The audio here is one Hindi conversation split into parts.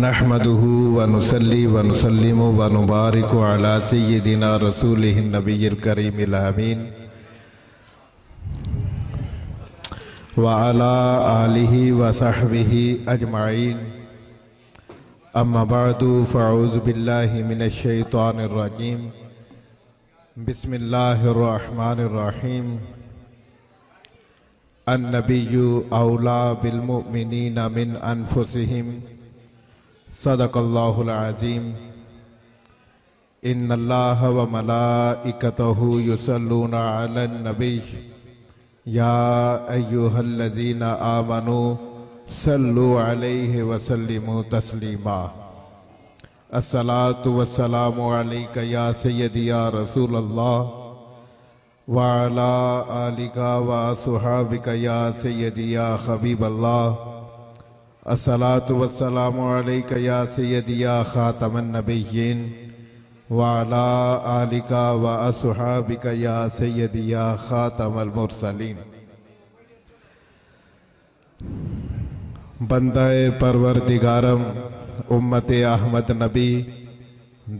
नहमदुहु व नुसल्ली व नुसल्लिमु व नुबारिकु अला सय्यिदिना रसूलिहिन नबिय्यिल करीमिल अमीन व अला आलिहि व सहबिहि अजमाइन। अम्मा बअदु फ़अऊज़ु बिल्लाहि मिनश शैतानिर रजीम। बिस्मिल्लाहिर रहमानिर रहीम। अन्नबिय्यु औला बिल मुमिनीना मिन अनफुसिहिम सदक़ल्लाहुल अज़ीम। इन्नल्लाह व मलाइकतहु युसल्लूना अलन नबी या अय्युहल्लज़ीना आमनू सल्लु अलैहि व सल्लिमू तस्लीमा। अस्सलातु वस्सलामु अलैका या सय्यदी या रसूलल्लाह व अला आलिका व असहाबिका या सय्यदी या हबीबल्लाह। अस्सलातु वस्सलामु अलैका या सय्यदी या खातमन नबिय्यीन व अला आलिका व असहाबिका या सय्यदी या खातमल मुरसलीन। बंदाए परवरदिगारम उम्मते अहमद नबी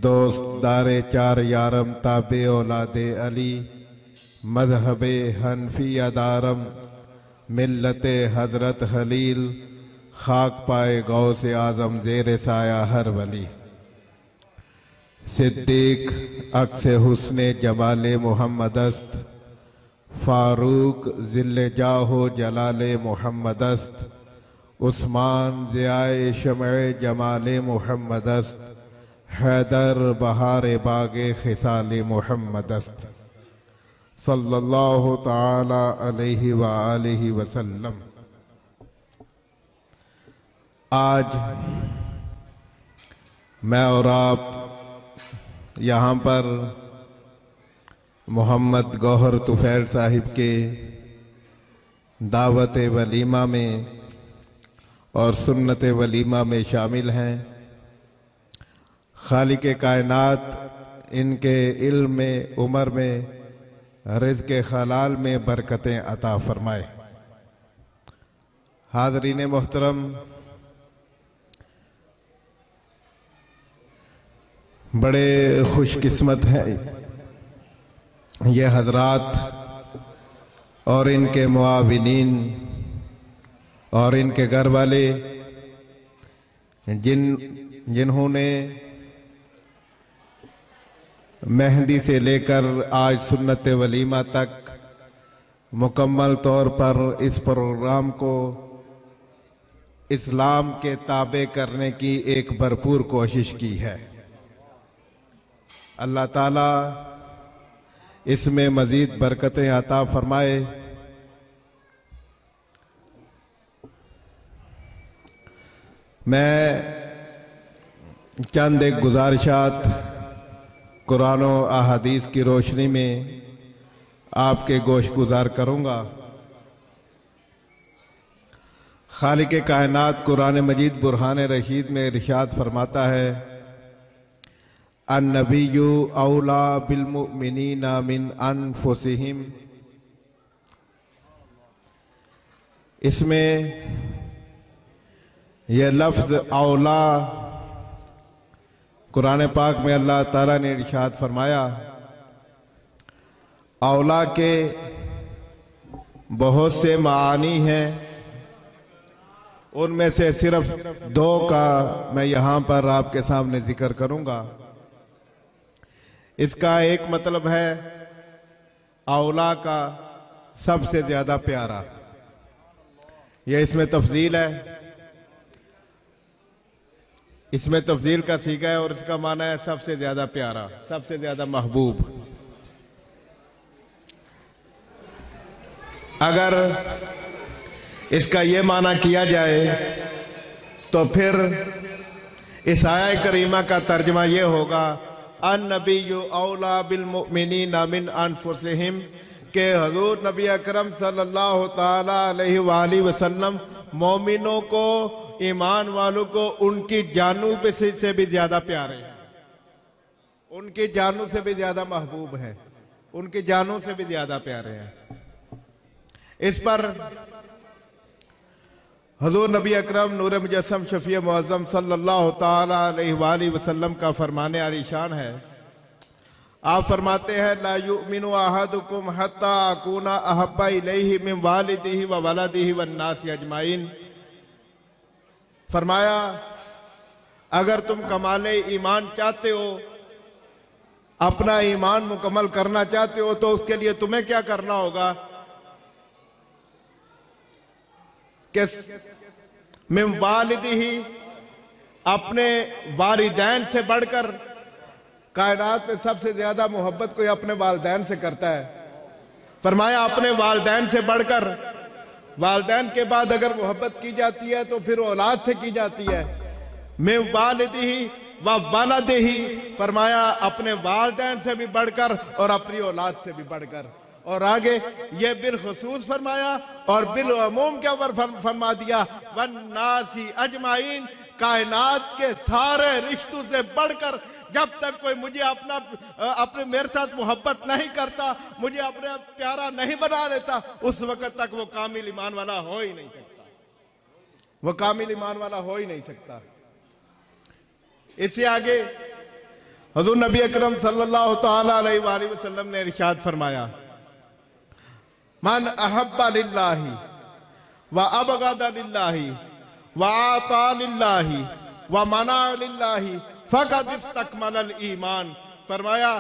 दोस्त दारे चार यारम ताबे औलादे अली मज़हबे हनफिया दारम मिल्लते हजरत खलील खाक पाए गौ से आज़म ज़ेरे साया हर वली। सिद्दीक अक्से हुस्ने जमाले मोहम्मदस्त फारूक ज़िल्ले जाहो जलाले मोहम्मदस्त उस्मान ज़ियाए शमए जमाले मोहम्मदस्त हैदर बहारे बागे खिसाले मोहम्मदस्त सल्लल्लाहु ताला अलैहि व आलिहि वसल्लम। आज मैं और आप यहाँ पर मोहम्मद गौहर तुफैल साहिब के दावत वलीमा में और सुन्नत वलीमा में शामिल हैं। खालिक कायनात इनके इल्म में, उम्र में, रिज़्क़ हलाल में बरकतें अता फरमाए। हाज़रीन मोहतरम, बड़े खुशकिस्मत हैं ये हजरात और इनके मुआविनीन और इनके घर वाले जिन्होंने मेहंदी से लेकर आज सुन्नत वलीमा तक मुकम्मल तौर पर इस प्रोग्राम को इस्लाम के ताबे करने की एक भरपूर कोशिश की है। अल्लाह ताला इसमें मज़ीद बरकतें अता फरमाए। मैं चंद एक गुजारिशात कुरान और अहादीस की रोशनी में आपके गोश गुजार करूँगा। खालिक कायनात कुरान मजीद बुरहान रशीद में इरशाद फरमाता है, अन्नबिय्यु औला बिल मुमिनीना मिन अनफुसिहिम। इसमें यह लफ्ज़ औला कुरान पाक में अल्लाह ताला ने इरशाद फरमाया। औला के बहुत से मानी हैं, उनमें से सिर्फ दो का मैं यहाँ पर आपके सामने जिक्र करूँगा। इसका एक मतलब है औला का सबसे ज्यादा प्यारा, यह इसमें तफजील है, इसमें तफजील का सीखा है और इसका माना है सबसे ज्यादा प्यारा, सबसे ज्यादा महबूब। अगर इसका ये माना किया जाए तो फिर इस आया करीमा का तर्जमा ये होगा, अन्नबिय्यु औला बिल मुमिनीना मिन अनफुसिहिम, के हजूर नबी अकरम सल्लल्लाहु ताला अलैहि वसल्लम मोमिनों को, ईमान वालों को उनकी जानू से भी ज्यादा प्यारे हैं, उनकी जानू से भी ज्यादा महबूब हैं, उनकी जानू से भी ज्यादा प्यारे हैं। इस पर हुजूर नबी अकरम नूर मुजस्सम शफी मुअज़्ज़म सल्लल्लाहु ताला अलैहि वसल्लम का फरमाने आली शान है। आप फरमाते हैं ला युमिनु अहदुकुम हत्ता अकूना अहब्बा इलैहि मिन वालिदिही व वलदिही वन नासि अजमाइन। फरमाया अगर तुम कमाले ईमान चाहते हो, अपना ईमान मुकम्मल करना चाहते हो, तो उसके लिए तुम्हें क्या करना होगा कि मिन वालिदिही, अपने वालिदैन से बढ़कर, कायनात में सबसे ज्यादा मोहब्बत कोई अपने वालिदैन से करता है। फरमाया अपने वालिदैन से बढ़कर, वालिदैन के बाद अगर मोहब्बत की जाती है तो फिर औलाद से की जाती है। मिन वालिदिही व वलदिही, फरमाया अपने वालिदैन से भी बढ़कर और अपनी औलाद से भी बढ़कर। और आगे ये बिलखुसूस फरमाया और बिलअमूम के ऊपर फरमा दिया वन्नासी अजमाइन, कायनात के सारे रिश्तों से बढ़कर जब तक कोई मुझे अपने मेरे साथ मोहब्बत नहीं करता, मुझे अपने प्यारा नहीं बना लेता, उस वक्त तक वो कामिल ईमान वाला हो ही नहीं सकता, वो कामिल ईमान वाला हो ही नहीं सकता। इससे आगे हुजूर नबी अकरम सल्लल्लाहु ताला अलैहि वसल्लम ने इरशाद फरमाया मन अहब्बा लिल्लाहि व अबगदा लिल्लाहि व आता लिल्लाहि व मना लिल्लाहि फकद इस्तकमलल ईमान। फरमाया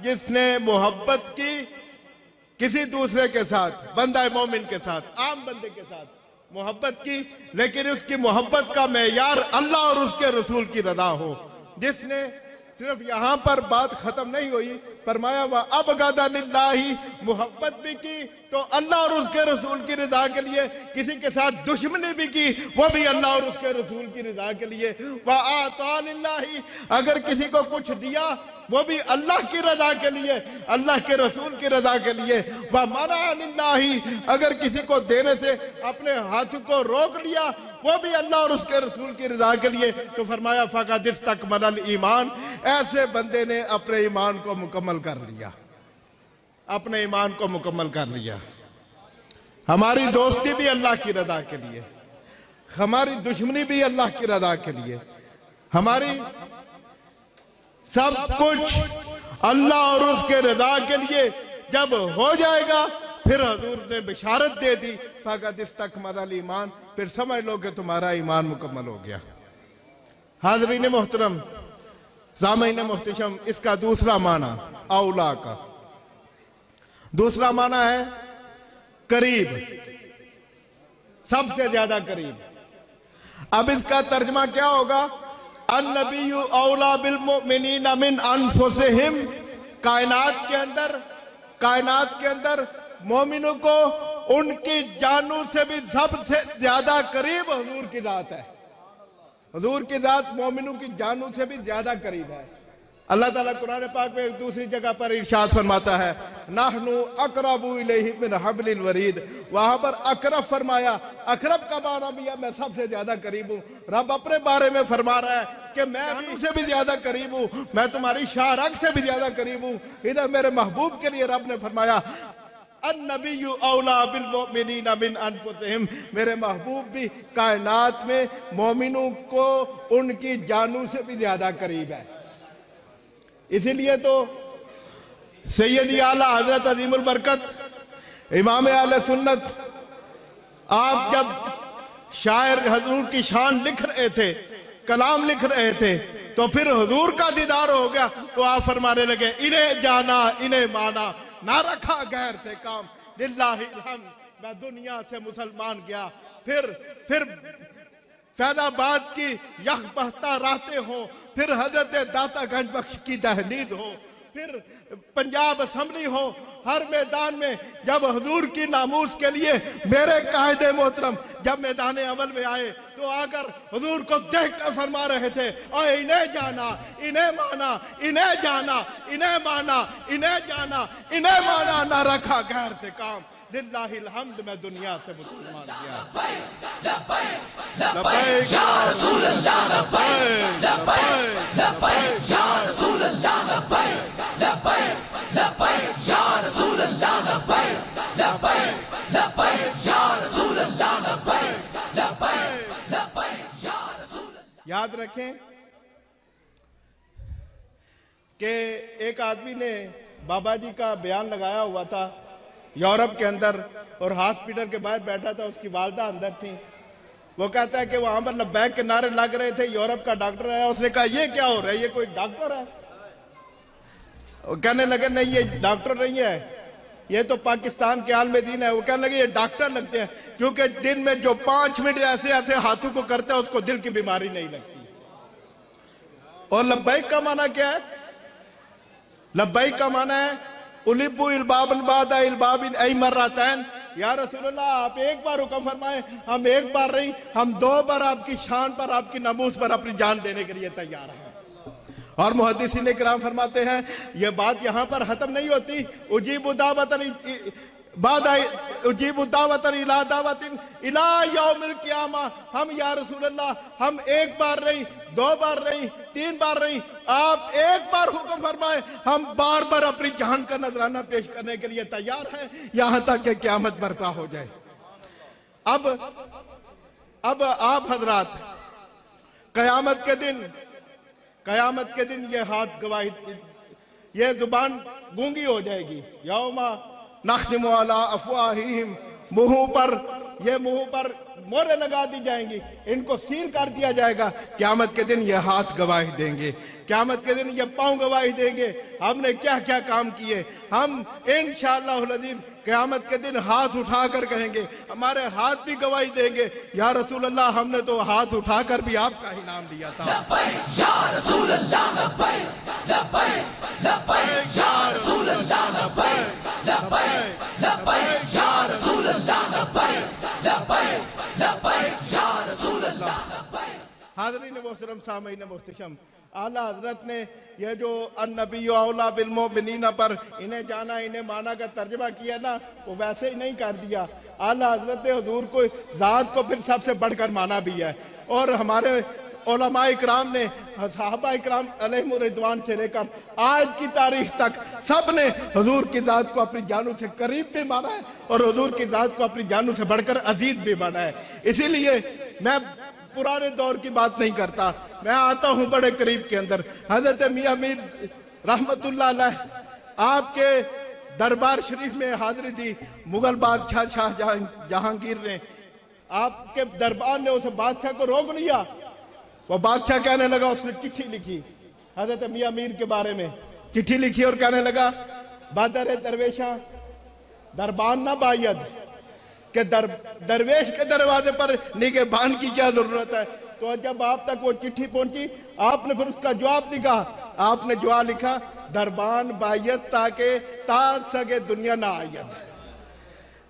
जिसने मोहब्बत की किसी दूसरे के साथ, बंदा मोमिन के साथ, आम बंदे के साथ मोहब्बत की, लेकिन उसकी मोहब्बत का मेयार अल्लाह और उसके रसूल की रजा हो। जिसने सिर्फ यहां पर बात खत्म नहीं हुई, फरमाया वह अबगदा लिल्लाही, मोहब्बत भी की तो अल्लाह और उसके रसूल की रजा के लिए, किसी के साथ दुश्मनी भी की वो भी अल्लाह और उसके रसूल की रजा के लिए। वह आता लिल्लाही, अगर किसी को कुछ दिया वो भी अल्लाह की रजा के लिए, अल्लाह के रसूल की रजा के लिए। वह मना लिल्लाही, अगर किसी को देने से अपने हाथ को रोक लिया वो भी अल्लाह और उसके रसूल की रजा के लिए। तो फरमाया फकद इस्तकमलल ईमान, ऐसे बंदे ने अपने ईमान को मुकम्मल कर लिया, अपने ईमान को मुकम्मल कर लिया। हमारी दोस्ती भी अल्लाह की रजा के लिए, हमारी दुश्मनी भी अल्लाह की रजा के लिए, हमारी सब कुछ अल्लाह और उसके रजा के लिए जब हो जाएगा, फिर हजूर ने बिशारत दे दी फकद इस्तकमलल ईमान, फिर समझ लो कि तुम्हारा ईमान मुकम्मल हो गया। हाज़रीन मोहतरम, सामईन मोहतरम, इसका दूसरा माना औला का दूसरा माना है करीब, सबसे ज्यादा करीब। अब इसका तर्जमा क्या होगा? अन्नबिय्यु औला बिल मुमिनीना मिन अनफुसिहिम, कायनात के अंदर मोमिनों को उनकी जानों से भी सबसे ज्यादा करीब हुजूर की जात है। हुजूर की जात मोमिनों की जानों से भी ज्यादा करीब है। अल्लाह ताला कुरान पाक में एक दूसरी जगह पर इरशाद फरमाता है नहनु अक़रबु इलैहि मिन हब्लिल वरीद, वहां पर अकरब फरमाया, अकरब का माना भी है मैं सबसे ज्यादा करीब हूँ। रब अपने बारे में फरमा रहा है कि मैं भी उनसे भी ज्यादा करीब हूँ, मैं तुम्हारी शाहरग से भी ज्यादा करीब हूँ। इधर मेरे महबूब के लिए रब ने फरमाया अन्नबिय्यु औला बिल मुमिनीना मिन अनफुसिहिम, मेरे महबूब भी कायनात में मोमिनों को उनकी जानों से भी ज्यादा करीब है। इसीलिए तो सैयदी आला हजरत अजीमुल बरकत इमाम आले सुन्नत, आप जब शायर हजूर की शान लिख रहे थे, कलाम लिख रहे थे, तो फिर हुजूर का दीदार हो गया तो आप फरमाने लगे इन्हें जाना इन्हें माना, ना रखा गैर से काम, लिल्लाहिल हम्द, मैं दुनिया से मुसलमान गया। फिर फैजाबाद की यख बहता रहते हो, फिर हजरत दातागंज बख्श की दहलीज हो, फिर पंजाब असम्बली हो, हर मैदान में जब हुजूर की नामूस के लिए मेरे कायदे मोहतरम जब मैदान अमल में आए तो आकर हुजूर को देख कर फरमा रहे थे और इन्हें जाना इन्हें माना, इन्हें जाना इन्हें माना, इन्हें जाना इन्हें माना, ना रखा गैर से काम, लिल्लाहिल हम्द, मैं दुनिया से मुसलमान गया। लब्बैक या रसूल अल्लाह, लब्बैक लब्बैक या रसूल अल्लाह, लब्बैक लब्बैक या रसूल अल्लाह, लब्बैक लब्बैक या रसूल अल्लाह, लब्बैक याद रखें कि एक आदमी ने बाबा जी का बयान लगाया हुआ था यूरोप के अंदर, और हॉस्पिटल के बाहर बैठा था, उसकी वालदा अंदर थी। वो कहता है कि वहां पर लब्बैक के नारे लग रहे थे, यूरोप का डॉक्टर आया, उसने कहा ये क्या हो रहा है, ये कोई डॉक्टर है? वो कहने लगे नहीं ये डॉक्टर नहीं है, ये तो पाकिस्तान के आलम दीन है। वो कहने लगे ये डॉक्टर लगते हैं, क्योंकि दिन में जो 5 मिनट ऐसे ऐसे हाथों को करता है उसको दिल की बीमारी नहीं लगती। और लब्बैक का माना क्या है? लब्बैक का माना है उलिबु इल्बाबन बादा इल्बाबिन ऐ मर्रतैन, या रसूलुल्लाह आप एक बार हुक्म फरमाएं, हम एक बार नहीं, हम 2 बार आपकी शान पर, आपकी नमूस पर अपनी जान देने के लिए तैयार हैं। और मुहद्दिसीन किराम फरमाते हैं यह बात यहां पर खत्म नहीं होती। उजीबु दावतन इला दावतिन इला यौमिल क़ियामा, हम या रसूलल्लाह हम एक बार नहीं, 2 बार नहीं, 3 बार नहीं, आप एक बार हुक्म फरमाए, हम बार बार अपनी जान का नजराना पेश करने के लिए तैयार हैं, यहां तक कि क़यामत बर्पा हो जाए। अब आप हजरात क़यामत के दिन ये हाथ गवाही, ये जुबान गूंगी हो जाएगी। यौमा नख्तिमु अला अफ़वाहिहिम, मुंह पर मोहरें लगा दी जाएंगी, इनको सील कर दिया जाएगा। क़यामत के दिन ये हाथ गवाही देंगे, क़यामत के दिन ये पांव गवाही देंगे, हमने क्या क्या काम किए। हम इंशाअल्लाह अज़ीज़ क़यामत के दिन हाथ उठाकर कहेंगे, हमारे हाथ भी गवाही देंगे, या रसूल अल्लाह हमने तो हाथ उठाकर भी आपका ही नाम लिया था। लब्बैक या रसूल अल्लाह, लब्बैक लब्बैक लब्बैक या रसूल अल्लाह, लब्बैक लब्बैक लब्बैक या रसूल अल्लाह, लब्बैक लब्बैक लब्बैक या रसूल अल्लाह, लब्बैक। हाज़रीन मोहतरम सामीन मोहतरम, आला हजरत ने यह जो अन्नबी औला बिल मोमिनीन पर इन्हें जाना इन्हें माना का तर्जमा किया ना, वो वैसे ही नहीं कर दिया। आला हजरत ने हुजूर को ज़ात को फिर सबसे बढ़कर माना भी है। और हमारे उलमा इकराम ने, सहाबा इकराम अलैहिम रिदवान से लेकर आज की तारीख तक सब ने हुजूर की ज़ात को अपनी जानों से करीब भी माना है और हुजूर की ज़ात को अपनी जानों से बढ़कर अजीज भी माना है। इसीलिए मैं पुराने दौर की बात नहीं करता, मैं आता हूं बड़े करीब के अंदर। हजरत मियां मीर रहमतुल्लाह अलैह आपके दरबार शरीफ में हाजिरी दी। मुगल बादशाह शाह जहांगीर ने आपके दरबार ने उस बादशाह को रोक लिया। वो बादशाह कहने लगा, उसने चिट्ठी लिखी हजरत मियां मीर के बारे में, चिट्ठी लिखी और कहने लगा बादर दरवेशा दरबान ना बायद, कि दरवेश के दरवाजे पर निगहबान की क्या जरूरत है। तो जब आप तक वो चिट्ठी पहुंची, आपने फिर उसका जवाब लिखा। आपने जवाब लिखा दरबान बायत ताकि ताज सगे दुनिया ना आयत।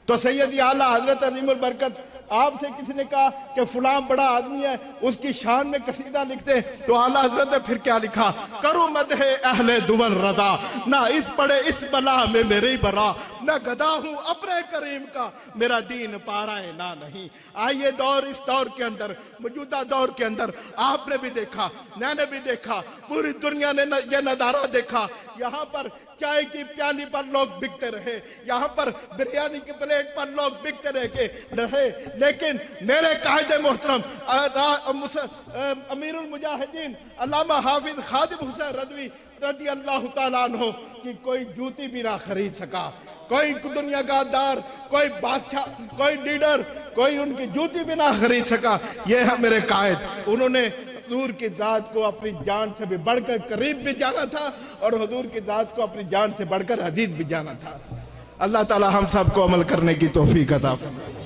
तो सैयद आला हजरत अजीमुल बरकत आपसे किसी ने कहा कि फलां बड़ा आदमी है, उसकी शान में कसीदा लिखते हैं, तो आला हजरत ने फिर क्या लिखा, करो मदहे अहले दुवल रदा, ना इस पड़े इस बला में मेरी बरा, मैं गदा हूं अपने करीम का, मेरा दीन पारा है ना नहीं। आइए इस दौर के अंदर, मौजूदा दौर के अंदर आपने भी देखा, मैंने भी देखा, पूरी दुनिया ने यह नजारा देखा। यहाँ पर चाय की प्याली पर लोग बिकते रहे, यहाँ पर बिरयानी की प्लेट पर लोग बिकते रहे, लेकिन मेरे कायदे मोहतरम अमीरुल मुजाहिदीन अल्लामा हाफिज खादिम हुसैन रज़वी रज़ी अल्लाह तआला अन्हु की कोई जूती भी ना खरीद सका। कोई दुनिया का दार, कोई बादशाह, कोई लीडर, कोई उनकी जूती भी ना खरीद सका। ये है मेरे कायद। उन्होंने हुजूर की ज़ात को अपनी जान से भी बढ़कर करीब भी जाना था और हुजूर की ज़ात को अपनी जान से बढ़कर अजीज भी जाना था। अल्लाह ताला हम सबको अमल करने की तौफीक अता फरमाए।